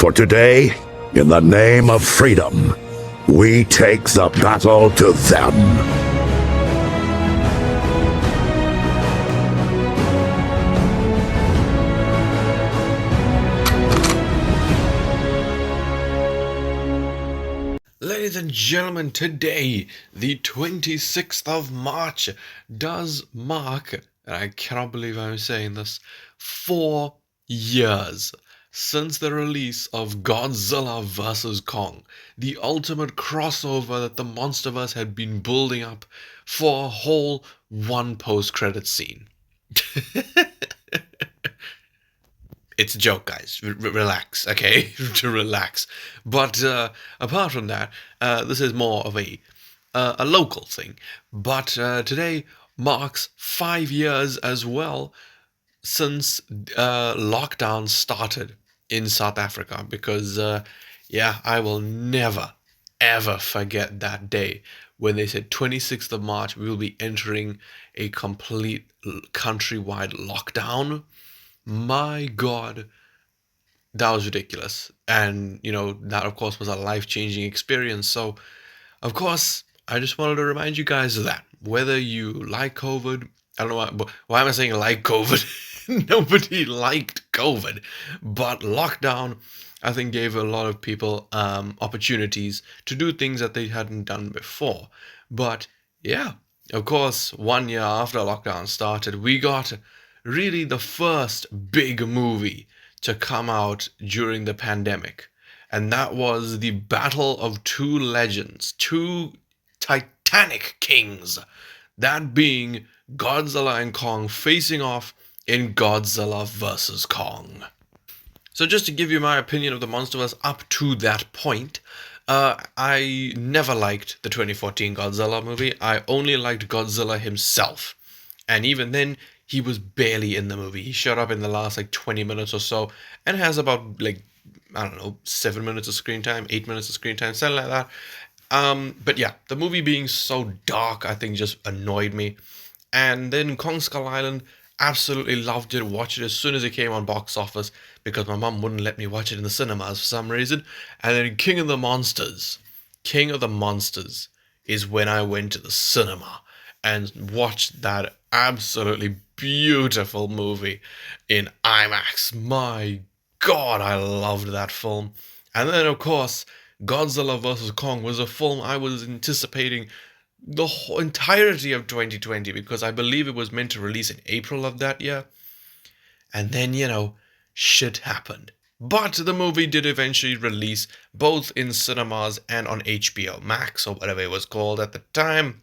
For today, in the name of freedom, we take the battle to them. Ladies and gentlemen, today, the 26th of March, does mark, and I cannot believe I'm saying this, 4 years since the release of Godzilla vs. Kong, the ultimate crossover that the Monsterverse had been building up for a whole one post-credit scene. It's a joke, guys. Relax, okay? To relax. But apart from that, this is more of a local thing. But today marks 5 years as well since lockdown started in South Africa. Because yeah, I will never ever forget that day when they said 26th of March we will be entering a complete countrywide lockdown. My God, that was ridiculous. And, that of course was a life changing experience. So, of course, I just wanted to remind you guys of that. Whether you like COVID, I don't know why am I saying like COVID? Nobody liked COVID. But lockdown, I think, gave a lot of people opportunities to do things that they hadn't done before. But yeah, of course, 1 year after lockdown started, we got really the first big movie to come out during the pandemic. And that was the battle of two legends, two titanic kings. That being Godzilla and Kong facing off in Godzilla vs. Kong. So just to give you my opinion of the Monsterverse up to that point, I never liked the 2014 Godzilla movie. I only liked Godzilla himself. And even then, he was barely in the movie. He showed up in the last 20 minutes or so and has about I don't know, 7 minutes of screen time, 8 minutes of screen time, something like that. But yeah, the movie being so dark, I think just annoyed me. And then Kong Skull Island, absolutely loved it, watched it as soon as it came on box office because my mum wouldn't let me watch it in the cinemas for some reason. And then King of the Monsters. King of the Monsters is when I went to the cinema and watched that absolutely beautiful movie in IMAX. My God, I loved that film. And then, of course, Godzilla vs. Kong was a film I was anticipating the whole entirety of 2020 because I believe it was meant to release in April of that year. And then, shit happened. But the movie did eventually release both in cinemas and on HBO Max or whatever it was called at the time.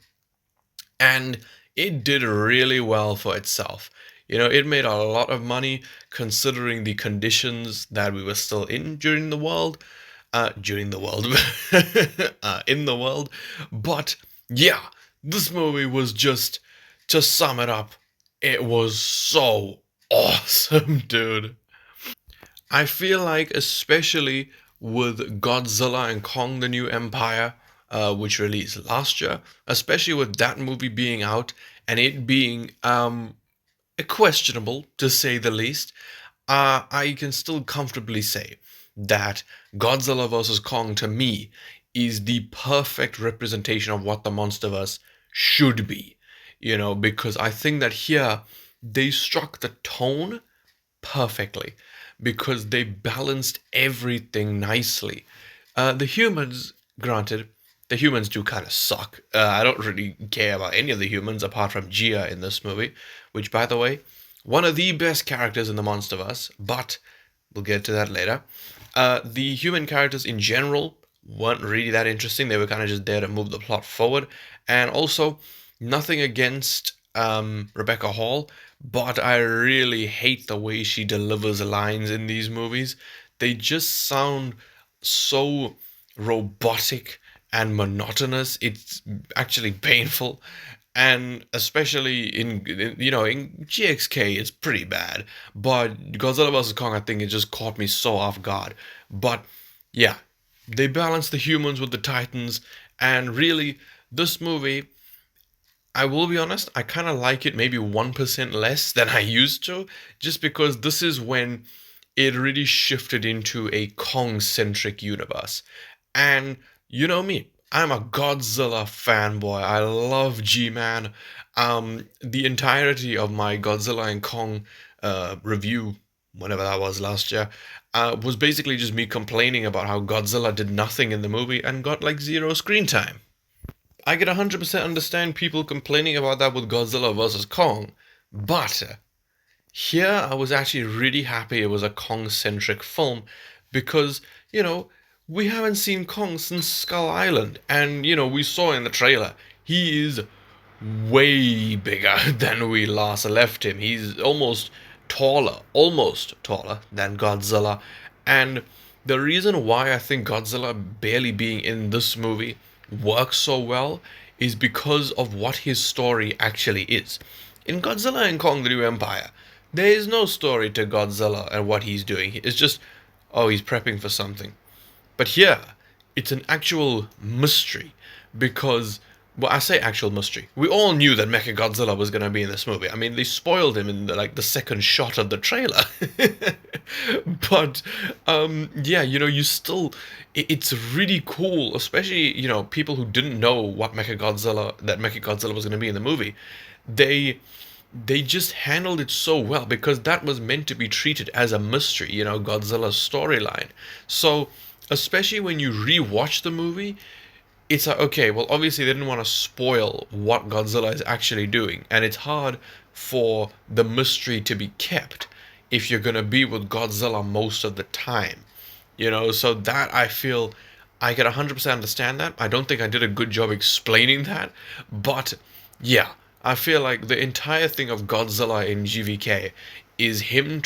And it did really well for itself. It made a lot of money considering the conditions that we were still in during the world. During the world. In the world. But yeah, this movie was just, to sum it up, it was so awesome, dude. I feel like, especially with Godzilla and Kong the New Empire, which released last year, especially with that movie being out and it being questionable to say the least, I can still comfortably say that Godzilla vs. Kong to me is the perfect representation of what the Monsterverse should be. Because I think that here they struck the tone perfectly because they balanced everything nicely. The humans, granted, the humans do kind of suck. I don't really care about any of the humans apart from Gia in this movie, which, by the way, one of the best characters in the Monsterverse, but we'll get to that later. The human characters in general weren't really that interesting. They were kind of just there to move the plot forward. And also, nothing against Rebecca Hall, but I really hate the way she delivers lines in these movies. They just sound so robotic and monotonous. It's actually painful. And especially in GXK, it's pretty bad. But Godzilla vs. Kong, I think it just caught me so off guard. But yeah, they balance the humans with the Titans. And really, this movie, I will be honest, I kind of like it maybe 1% less than I used to, just because this is when it really shifted into a Kong-centric universe. And you know me, I'm a Godzilla fanboy. I love G-Man. The entirety of my Godzilla and Kong review, whenever that was last year, was basically just me complaining about how Godzilla did nothing in the movie and got like zero screen time. I can 100% understand people complaining about that with Godzilla vs. Kong, but here I was actually really happy it was a Kong centric film because, we haven't seen Kong since Skull Island. And, we saw in the trailer, he is way bigger than we last left him. He's almost taller than Godzilla. And the reason why I think Godzilla barely being in this movie works so well is because of what his story actually is. In Godzilla and Kong the New Empire, there is no story to Godzilla and what he's doing. It's just, oh, he's prepping for something. But here, it's an actual mystery because, well, I say actual mystery. We all knew that Mechagodzilla was going to be in this movie. I mean, they spoiled him in the second shot of the trailer. But yeah, you still, it's really cool, especially people who didn't know that Mechagodzilla was going to be in the movie. They they just handled it so well because that was meant to be treated as a mystery, Godzilla's storyline. So, especially when you rewatch the movie, it's like, okay, well, obviously they didn't want to spoil what Godzilla is actually doing, and it's hard for the mystery to be kept if you're gonna be with Godzilla most of the time. So that I feel I can 100% understand that. I don't think I did a good job explaining that, but yeah, I feel like the entire thing of Godzilla in GVK is him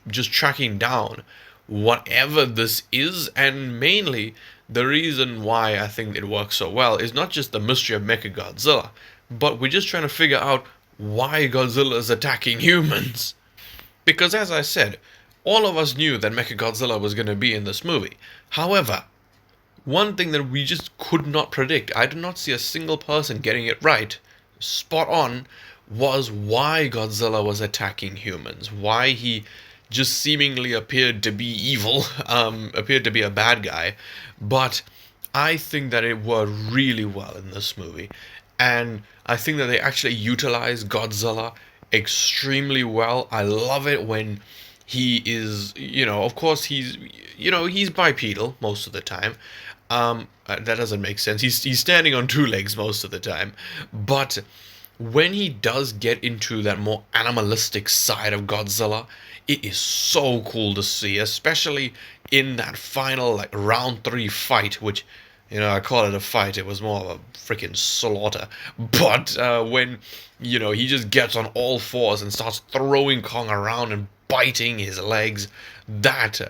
just tracking down whatever this is, and mainly the reason why I think it works so well is not just the mystery of Mechagodzilla, but we're just trying to figure out why Godzilla is attacking humans. Because as I said, all of us knew that Mechagodzilla was going to be in this movie. However, one thing that we just could not predict, I did not see a single person getting it right, spot on, was why Godzilla was attacking humans. Why he just seemingly appeared to be evil, appeared to be a bad guy. But I think that it worked really well in this movie. And I think that they actually utilized Godzilla extremely well. I love it when he is, of course he's bipedal most of the time. That doesn't make sense. He's standing on two legs most of the time. But when he does get into that more animalistic side of Godzilla, it is so cool to see, especially in that final round 3 fight, which I call it a fight. It was more of a freaking slaughter. But when he just gets on all fours and starts throwing Kong around and biting his legs, that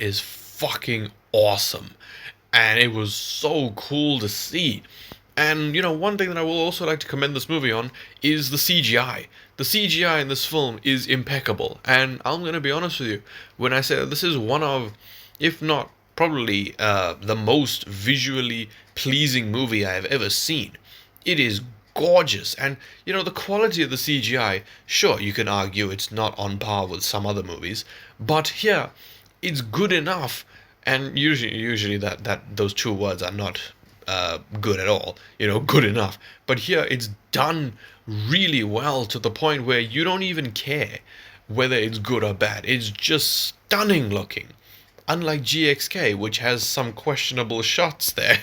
is fucking awesome. And it was so cool to see. And, one thing that I will also like to commend this movie on is the CGI. The CGI in this film is impeccable. And I'm going to be honest with you, when I say that this is one of, if not probably the most visually pleasing movie I have ever seen. It is gorgeous. And, the quality of the CGI, sure, you can argue it's not on par with some other movies. But here, it's good enough. And usually that those two words are not good at all, good enough. But here it's done really well to the point where you don't even care whether it's good or bad. It's just stunning looking. Unlike GXK, which has some questionable shots there.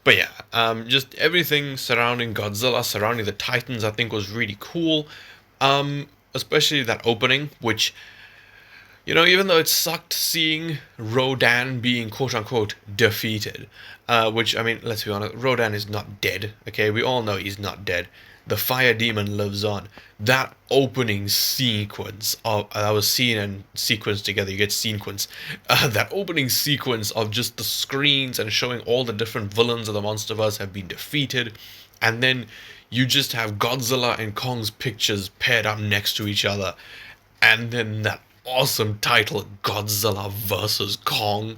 But yeah, just everything surrounding Godzilla, surrounding the Titans, I think was really cool. Especially that opening, which, even though it sucked seeing Rodan being quote-unquote defeated, which, I mean, let's be honest, Rodan is not dead, okay? We all know he's not dead. The fire demon lives on. That opening sequence that was seen and sequenced together, you get sequence. That opening sequence of just the screens and showing all the different villains of the MonsterVerse have been defeated, and then you just have Godzilla and Kong's pictures paired up next to each other, and then that awesome title, Godzilla vs. Kong.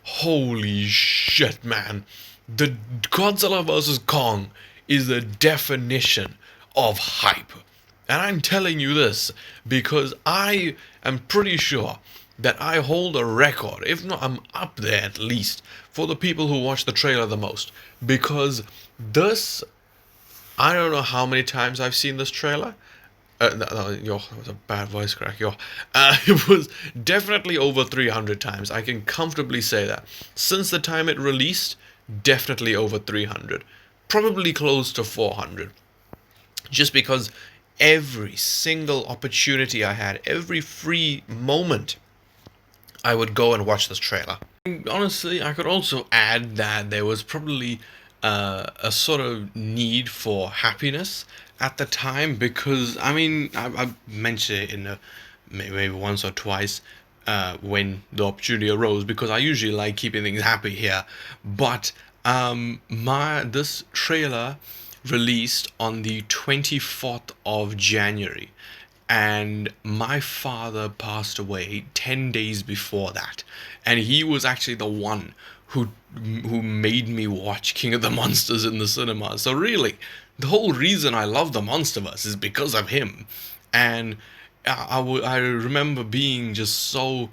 Holy shit, man. The Godzilla vs. Kong is the definition of hype. And I'm telling you this because I am pretty sure that I hold a record, if not I'm up there at least, for the people who watch the trailer the most. Because this, I don't know how many times I've seen this trailer. No, yo, that was a bad voice crack, yo. It was definitely over 300 times. I can comfortably say that. Since the time it released, definitely over 300. Probably close to 400. Just because every single opportunity I had, every free moment, I would go and watch this trailer. Honestly, I could also add that there was probably a sort of need for happiness at the time because, I mean, I mentioned it in maybe once or twice when the opportunity arose because I usually like keeping things happy here. But this trailer released on the 24th of January, and my father passed away 10 days before that, and he was actually the one who made me watch King of the Monsters in the cinema. So really, the whole reason I love the Monsterverse is because of him. And I remember being just so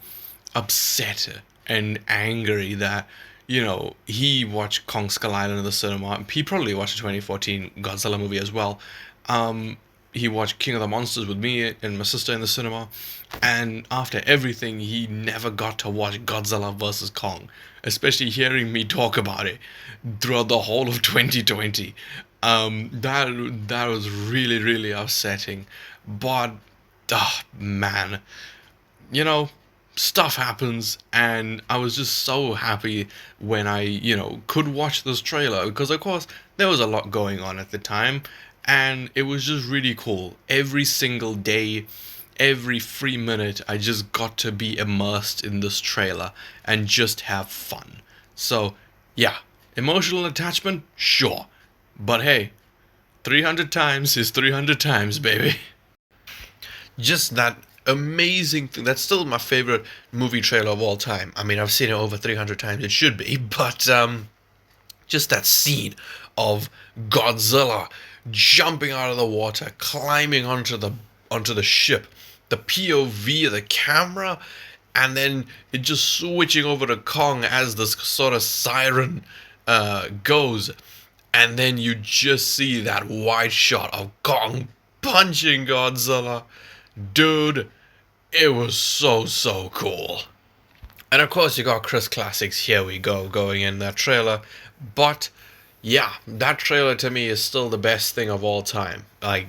upset and angry that, he watched Kong Skull Island in the cinema. He probably watched the 2014 Godzilla movie as well. He watched King of the Monsters with me and my sister in the cinema. And after everything, he never got to watch Godzilla vs. Kong, especially hearing me talk about it throughout the whole of 2020. That was really, really upsetting. But, man, you know, stuff happens, and I was just so happy when I, could watch this trailer because, of course, there was a lot going on at the time, and it was just really cool. Every single day, every free minute, I just got to be immersed in this trailer and just have fun. So, yeah, emotional attachment, sure, but hey, 300 times is 300 times, baby. Just that amazing thing. That's still my favorite movie trailer of all time. I mean, I've seen it over 300 times. It should be, but just that scene of Godzilla jumping out of the water, climbing onto the ship, the POV of the camera, and then it just switching over to Kong as this sort of siren goes, and then you just see that wide shot of Kong punching Godzilla. Dude, it was so cool. And of course, you got Chris Classics, Here We Go, going in that trailer. But yeah, that trailer to me is still the best thing of all time. Like,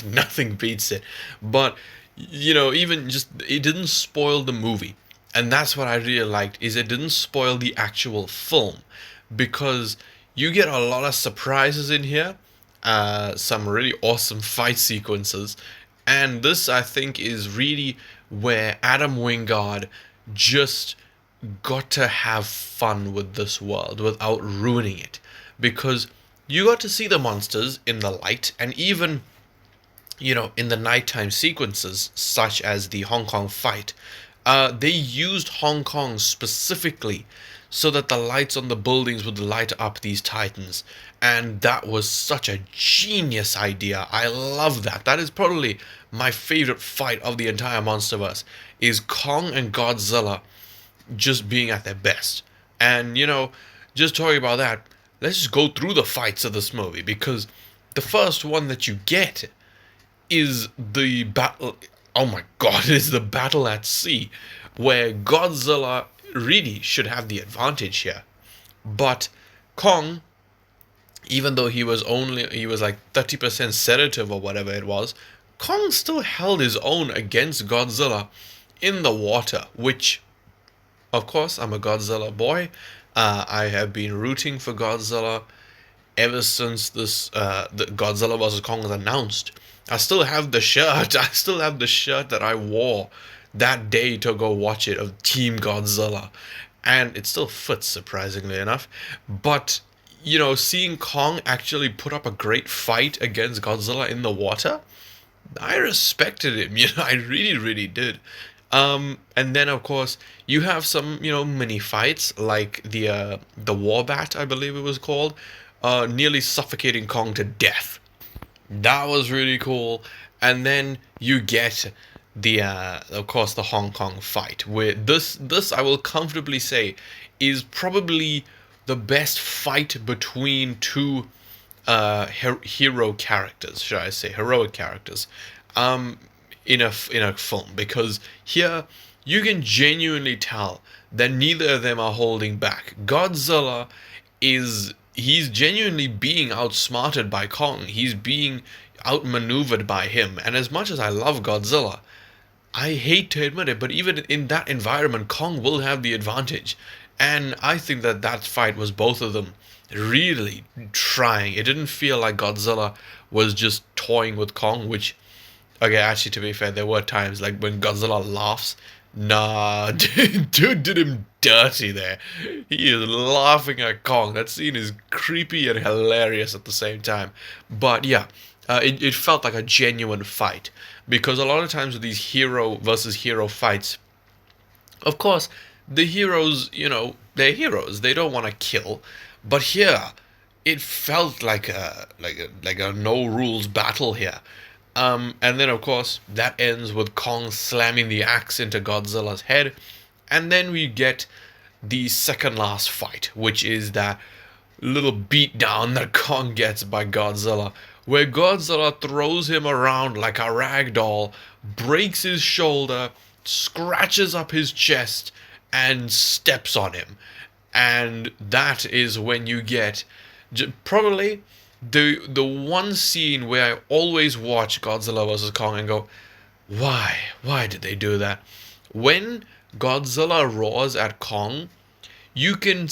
nothing beats it. But, even just, it didn't spoil the movie. And that's what I really liked, is it didn't spoil the actual film. Because you get a lot of surprises in here. Some really awesome fight sequences. And this, I think, is really where Adam Wingard just got to have fun with this world without ruining it. Because you got to see the monsters in the light, and even, in the nighttime sequences, such as the Hong Kong fight, they used Hong Kong specifically so that the lights on the buildings would light up these titans. And that was such a genius idea. I love that. That is probably my favorite fight of the entire Monsterverse, is Kong and Godzilla just being at their best. And, just talking about that, let's just go through the fights of this movie, because the first one that you get is the battle. Oh my god, it is the battle at sea, where Godzilla really should have the advantage here. But Kong, even though he was like 30% sedative or whatever it was, Kong still held his own against Godzilla in the water, which, of course, I'm a Godzilla boy. I have been rooting for Godzilla ever since the Godzilla vs. Kong was announced. I still have the shirt. I still have the shirt that I wore that day to go watch it, of Team Godzilla. And it still fits, surprisingly enough. But, seeing Kong actually put up a great fight against Godzilla in the water, I respected him. I really, really did. And then, of course, you have some, mini fights, like the Warbat, I believe it was called, nearly suffocating Kong to death. That was really cool. And then you get the of course the Hong Kong fight, where this I will comfortably say is probably the best fight between two hero characters, should I say, heroic characters, um, in a film, because here you can genuinely tell that neither of them are holding back. Godzilla is he's genuinely being outsmarted by Kong. He's being outmaneuvered by him. And as much as I love Godzilla, I hate to admit it, but even in that environment, Kong will have the advantage. And I think that that fight was both of them really trying. It didn't feel like Godzilla was just toying with Kong, which, okay, actually, to be fair, there were times like when Godzilla laughs. Nah, dude did him dirty there. He is laughing at Kong. That scene is creepy and hilarious at the same time. But yeah, it felt like a genuine fight, because a lot of times with these hero versus hero fights, of course, the heroes, they're heroes. They don't want to kill. But here, it felt like a no rules battle here. And then of course that ends with Kong slamming the axe into Godzilla's head, and then we get the second last fight, which is that little beatdown that Kong gets by Godzilla, where Godzilla throws him around like a rag doll, breaks his shoulder, scratches up his chest, and steps on him. And that is when you get probably the one scene where I always watch Godzilla vs Kong and go, why did they do that? When Godzilla roars at Kong, you can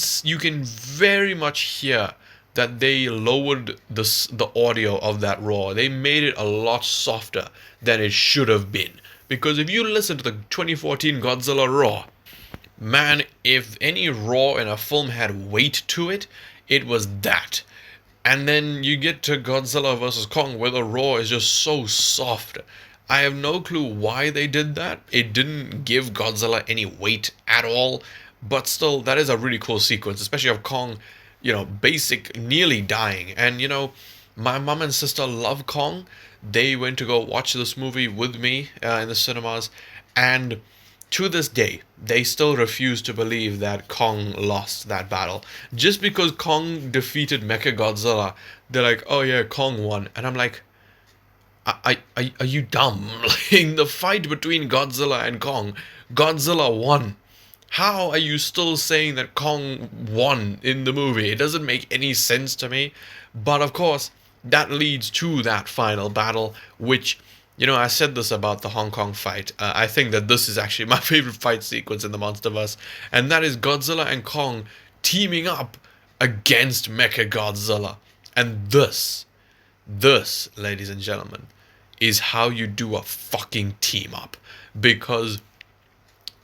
very much hear that they lowered the audio of that roar. They made it a lot softer than it should have been. Because if you listen to the 2014 Godzilla roar, man, if any roar in a film had weight to it, it was that. And then you get to Godzilla vs. Kong, where the roar is just so soft. I have no clue why they did that. It didn't give Godzilla any weight at all. But still, that is a really cool sequence, especially of Kong, basic nearly dying. And, my mom and sister love Kong. They went to go watch this movie with me in the cinemas. And to this day, they still refuse to believe that Kong lost that battle. Just because Kong defeated Mechagodzilla, they're like, oh yeah, Kong won. And I'm like, are you dumb? Like, the fight between Godzilla and Kong, Godzilla won. How are you still saying that Kong won in the movie? It doesn't make any sense to me. But of course, that leads to that final battle, which, I said this about the Hong Kong fight. I think that this is actually my favorite fight sequence in the Monsterverse, and that is Godzilla and Kong teaming up against Mechagodzilla. And this, ladies and gentlemen, is how you do a fucking team up. Because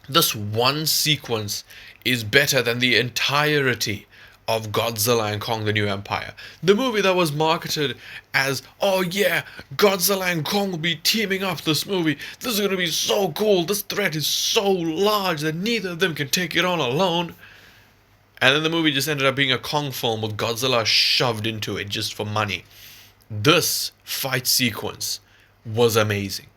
this one sequence is better than the entirety of Godzilla and Kong the New Empire. The movie that was marketed as, oh yeah, Godzilla and Kong will be teaming up this movie. This is going to be so cool. This threat is so large that neither of them can take it on alone. And then the movie just ended up being a Kong film with Godzilla shoved into it just for money. This fight sequence was amazing.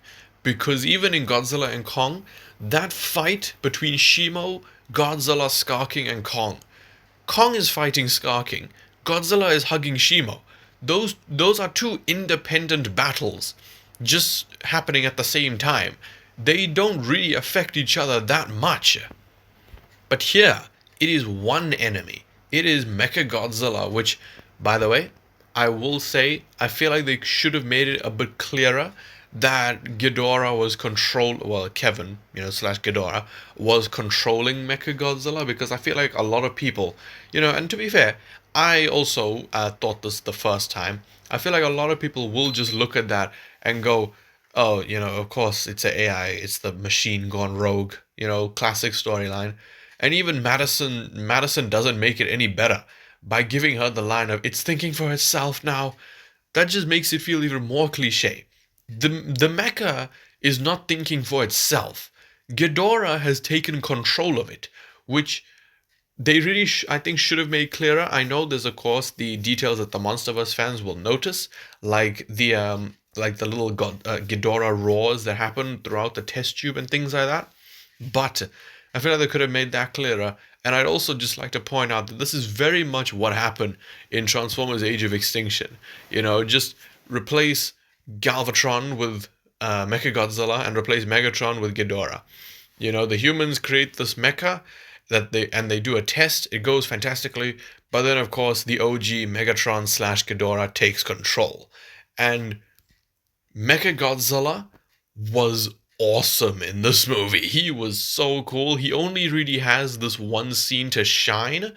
Because even in Godzilla and Kong, that fight between Shimo, Godzilla, Skarking, and Kong is fighting Skarking. Godzilla is hugging Shimo. Those are two independent battles just happening at the same time. They don't really affect each other that much. But here, it is one enemy. It is Mechagodzilla, which, by the way, I will say, I feel like they should have made it a bit clearer that Ghidorah was Kevin, slash Ghidorah, was controlling Mechagodzilla, because I feel like a lot of people, and to be fair, I also thought this the first time. I feel like a lot of people will just look at that and go, oh, of course it's a AI, it's the machine gone rogue, classic storyline. And even Madison doesn't make it any better by giving her the line of, it's thinking for itself now. That just makes it feel even more cliche. The mecha is not thinking for itself. Ghidorah has taken control of it, which they really, I think, should have made clearer. I know there's, of course, the details that the Monsterverse fans will notice, like the like the little Ghidorah roars that happen throughout the test tube and things like that. But I feel like they could have made that clearer. And I'd also just like to point out that this is very much what happened in Transformers Age of Extinction. You know, just replace Galvatron with Mechagodzilla and replace Megatron with Ghidorah. You know, the humans create this mecha they do a test. It goes fantastically, but then of course the OG Megatron slash Ghidorah takes control, and Mechagodzilla was awesome in this movie. He was so cool. He only really has this one scene to shine,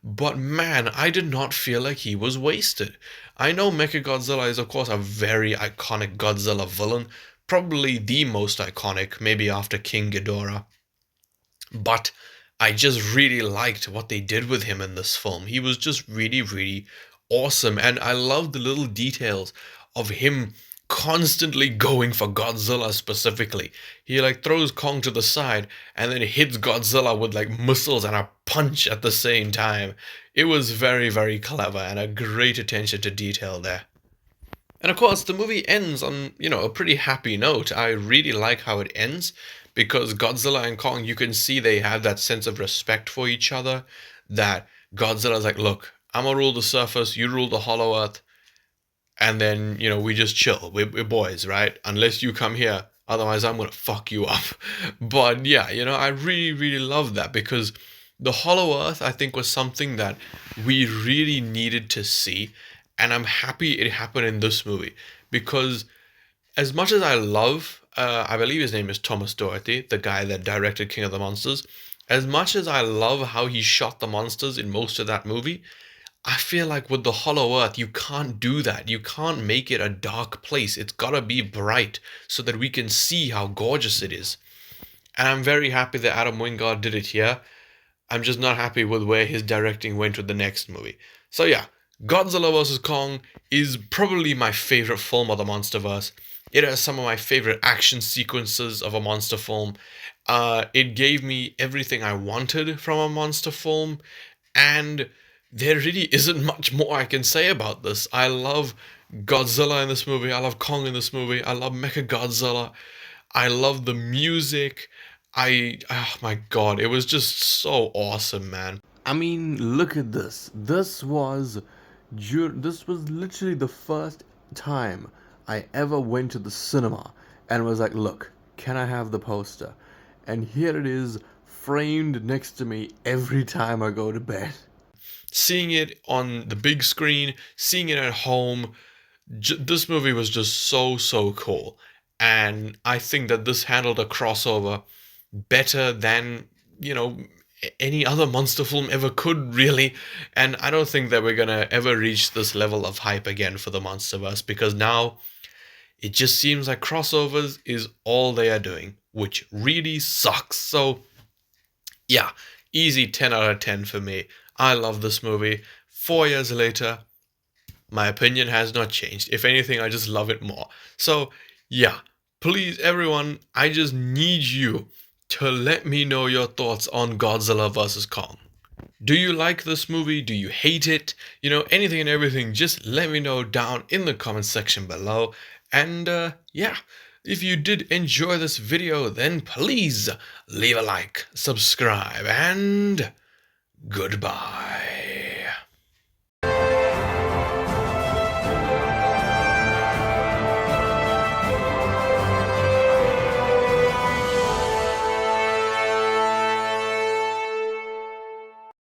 but man, I did not feel like he was wasted. I know Mechagodzilla is, of course, a very iconic Godzilla villain, probably the most iconic, maybe after King Ghidorah. But I just really liked what they did with him in this film. He was just really, really awesome. And I love the little details of him constantly going for Godzilla specifically. He like throws Kong to the side and then hits Godzilla with like missiles and a punch at the same time. It was very, very clever and a great attention to detail there. And of course, the movie ends on, a pretty happy note. I really like how it ends because Godzilla and Kong, you can see they have that sense of respect for each other. That Godzilla's like, look, I'm gonna rule the surface, you rule the Hollow Earth, and then, we just chill. We're boys, right? Unless you come here, otherwise I'm gonna fuck you up. But yeah, I really, really love that because the Hollow Earth, I think, was something that we really needed to see. And I'm happy it happened in this movie because as much as I love, I believe his name is Thomas Doherty, the guy that directed King of the Monsters, as much as I love how he shot the monsters in most of that movie, I feel like with the Hollow Earth, you can't do that. You can't make it a dark place. It's gotta be bright so that we can see how gorgeous it is. And I'm very happy that Adam Wingard did it here. I'm just not happy with where his directing went with the next movie. So yeah, Godzilla vs. Kong is probably my favorite film of the MonsterVerse. It has some of my favorite action sequences of a monster film. It gave me everything I wanted from a monster film, and there really isn't much more I can say about this. I love Godzilla in this movie. I love Kong in this movie. I love Mechagodzilla. I love the music. Oh my god, it was just so awesome, man. I mean, look at this. This was literally the first time I ever went to the cinema and was like, look, can I have the poster? And here it is, framed next to me every time I go to bed. Seeing it on the big screen, seeing it at home, this movie was just so, so cool. And I think that this handled a crossover better than, any other monster film ever could, really. And I don't think that we're gonna ever reach this level of hype again for the MonsterVerse because now it just seems like crossovers is all they are doing, which really sucks. So, yeah, easy 10 out of 10 for me. I love this movie. 4 years later, my opinion has not changed. If anything, I just love it more. So, yeah, please, everyone, I just need you to let me know your thoughts on Godzilla vs. Kong. Do you like this movie? Do you hate it? Anything and everything, just let me know down in the comment section below. And yeah, if you did enjoy this video, then please leave a like, subscribe, and goodbye.